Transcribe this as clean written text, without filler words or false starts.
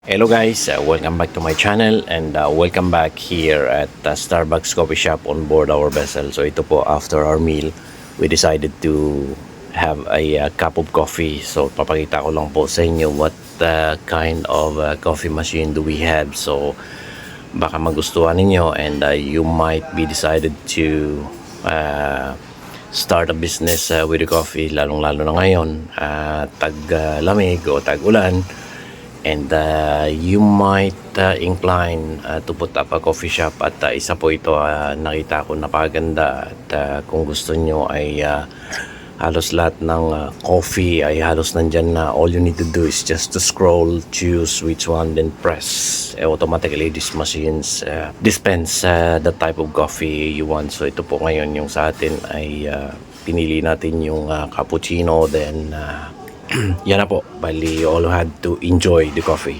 Hello guys, welcome back to my channel and welcome back here at Starbucks Coffee Shop on board our vessel. So ito po, after our meal, we decided to have a cup of coffee. So papakita ko lang po sa inyo what kind of coffee machine do we have. So baka magustuhan ninyo and you might be decided to start a business with the coffee, lalong-lalo na ngayon, tag-lamig o tag-ulan. And you might incline to put up a coffee shop at isa po ito nakita ko napaganda at kung gusto nyo ay halos lahat ng coffee ay halos nandyan na. All you need to do is just to scroll, choose which one, then press. Automatically these machines dispense the type of coffee you want. So ito po ngayon yung sa atin ay pinili natin yung cappuccino, then yan na po. Bali, you all had to enjoy the coffee.